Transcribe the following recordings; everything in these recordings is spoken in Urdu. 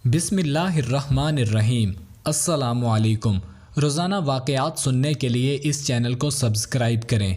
بسم اللہ الرحمن الرحیم۔ السلام علیکم۔ روزانہ واقعات سننے کے لیے اس چینل کو سبسکرائب کریں۔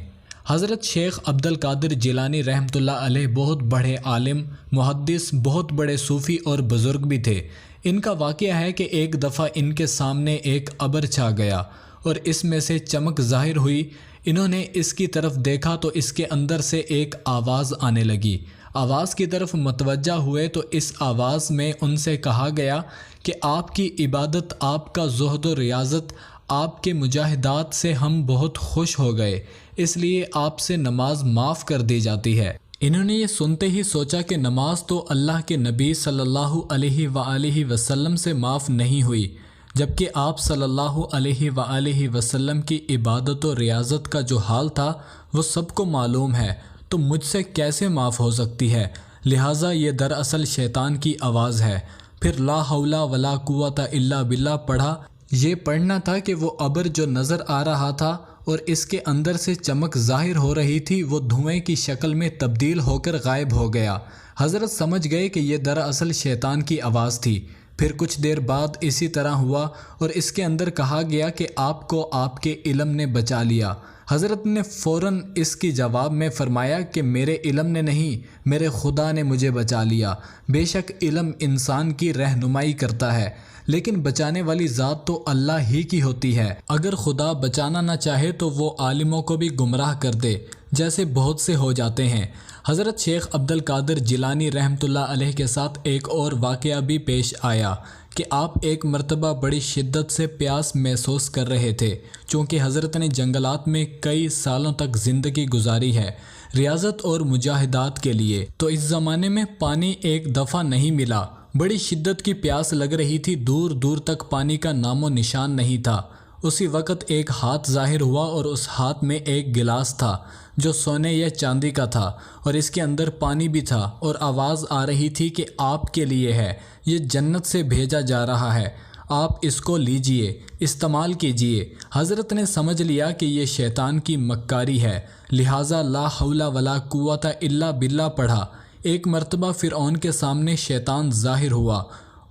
حضرت شیخ عبد القادر جیلانی رحمۃ اللہ علیہ بہت بڑے عالم، محدث، بہت بڑے صوفی اور بزرگ بھی تھے۔ ان کا واقعہ ہے کہ ایک دفعہ ان کے سامنے ایک ابر چھا گیا اور اس میں سے چمک ظاہر ہوئی۔ انہوں نے اس کی طرف دیکھا تو اس کے اندر سے ایک آواز آنے لگی۔ آواز کی طرف متوجہ ہوئے تو اس آواز میں ان سے کہا گیا کہ آپ کی عبادت، آپ کا زہد و ریاضت، آپ کے مجاہدات سے ہم بہت خوش ہو گئے، اس لیے آپ سے نماز معاف کر دی جاتی ہے۔ انہوں نے یہ سنتے ہی سوچا کہ نماز تو اللہ کے نبی صلی اللہ علیہ وآلہ وسلم سے معاف نہیں ہوئی، جبکہ آپ صلی اللہ علیہ وآلہ وسلم کی عبادت و ریاضت کا جو حال تھا وہ سب کو معلوم ہے، تو مجھ سے کیسے معاف ہو سکتی ہے؟ لہٰذا یہ دراصل شیطان کی آواز ہے۔ پھر لا حول ولا قوت الا باللہ پڑھا۔ یہ پڑھنا تھا کہ وہ ابر جو نظر آ رہا تھا اور اس کے اندر سے چمک ظاہر ہو رہی تھی، وہ دھوئیں کی شکل میں تبدیل ہو کر غائب ہو گیا۔ حضرت سمجھ گئے کہ یہ دراصل شیطان کی آواز تھی۔ پھر کچھ دیر بعد اسی طرح ہوا اور اس کے اندر کہا گیا کہ آپ کو آپ کے علم نے بچا لیا۔ حضرت نے فوراً اس کی جواب میں فرمایا کہ میرے علم نے نہیں، میرے خدا نے مجھے بچا لیا۔ بے شک علم انسان کی رہنمائی کرتا ہے، لیکن بچانے والی ذات تو اللہ ہی کی ہوتی ہے۔ اگر خدا بچانا نہ چاہے تو وہ عالموں کو بھی گمراہ کر دے، جیسے بہت سے ہو جاتے ہیں۔ حضرت شیخ عبد القادر جیلانی رحمۃ اللہ علیہ کے ساتھ ایک اور واقعہ بھی پیش آیا کہ آپ ایک مرتبہ بڑی شدت سے پیاس محسوس کر رہے تھے۔ چونکہ حضرت نے جنگلات میں کئی سالوں تک زندگی گزاری ہے ریاضت اور مجاہدات کے لیے، تو اس زمانے میں پانی ایک دفعہ نہیں ملا۔ بڑی شدت کی پیاس لگ رہی تھی، دور دور تک پانی کا نام و نشان نہیں تھا۔ اسی وقت ایک ہاتھ ظاہر ہوا اور اس ہاتھ میں ایک گلاس تھا جو سونے یا چاندی کا تھا، اور اس کے اندر پانی بھی تھا، اور آواز آ رہی تھی کہ آپ کے لیے ہے، یہ جنت سے بھیجا جا رہا ہے، آپ اس کو لیجئے، استعمال کیجئے۔ حضرت نے سمجھ لیا کہ یہ شیطان کی مکاری ہے، لہٰذا لا حول ولا قوت الا باللہ پڑھا۔ ایک مرتبہ فرعون کے سامنے شیطان ظاہر ہوا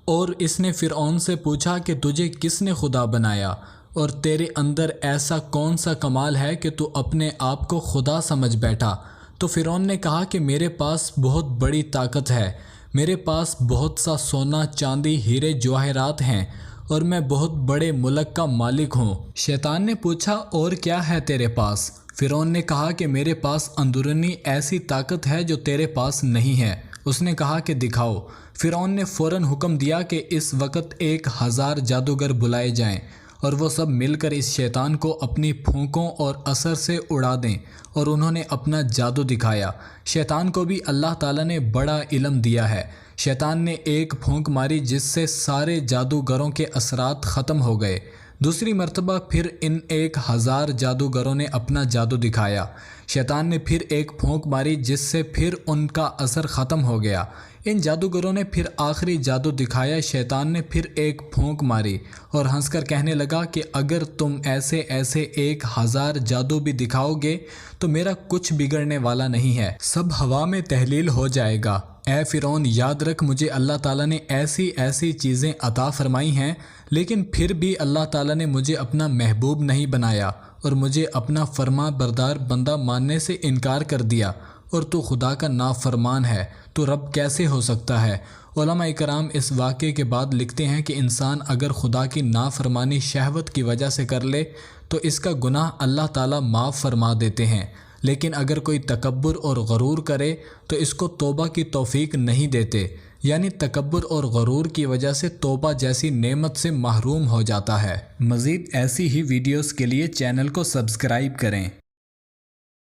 اور اس نے فرعون سے پوچھا کہ تجھے کس نے خدا بنایا، اور تیرے اندر ایسا کون سا کمال ہے کہ تو اپنے آپ کو خدا سمجھ بیٹھا؟ تو فرعون نے کہا کہ میرے پاس بہت بڑی طاقت ہے، میرے پاس بہت سا سونا، چاندی، ہیرے جواہرات ہیں، اور میں بہت بڑے ملک کا مالک ہوں۔ شیطان نے پوچھا اور کیا ہے تیرے پاس؟ فرعون نے کہا کہ میرے پاس اندرونی ایسی طاقت ہے جو تیرے پاس نہیں ہے۔ اس نے کہا کہ دکھاؤ۔ فرعون نے فوراً حکم دیا کہ اس وقت 1000 جادوگر بلائے جائیں اور وہ سب مل کر اس شیطان کو اپنی پھونکوں اور اثر سے اڑا دیں، اور انہوں نے اپنا جادو دکھایا۔ شیطان کو بھی اللہ تعالیٰ نے بڑا علم دیا ہے۔ شیطان نے ایک پھونک ماری جس سے سارے جادوگروں کے اثرات ختم ہو گئے۔ دوسری مرتبہ پھر ان 1000 جادوگروں نے اپنا جادو دکھایا۔ شیطان نے پھر ایک پھونک ماری جس سے پھر ان کا اثر ختم ہو گیا۔ ان جادوگروں نے پھر آخری جادو دکھایا۔ شیطان نے پھر ایک پھونک ماری اور ہنس کر کہنے لگا کہ اگر تم ایسے 1000 جادو بھی دکھاؤ گے تو میرا کچھ بگڑنے والا نہیں ہے، سب ہوا میں تحلیل ہو جائے گا۔ اے فرعون، یاد رکھ مجھے اللہ تعالیٰ نے ایسی چیزیں عطا فرمائی ہیں، لیکن پھر بھی اللہ تعالیٰ نے مجھے اپنا محبوب نہیں بنایا اور مجھے اپنا فرما بردار بندہ ماننے سے انکار کر دیا، اور تو خدا کا نافرمان ہے، تو رب کیسے ہو سکتا ہے؟ علماء کرام اس واقعے کے بعد لکھتے ہیں کہ انسان اگر خدا کی نافرمانی شہوت کی وجہ سے کر لے تو اس کا گناہ اللہ تعالیٰ معاف فرما دیتے ہیں، لیکن اگر کوئی تکبر اور غرور کرے تو اس کو توبہ کی توفیق نہیں دیتے، یعنی تکبر اور غرور کی وجہ سے توبہ جیسی نعمت سے محروم ہو جاتا ہے۔ مزید ایسی ہی ویڈیوز کے لیے چینل کو سبسکرائب کریں۔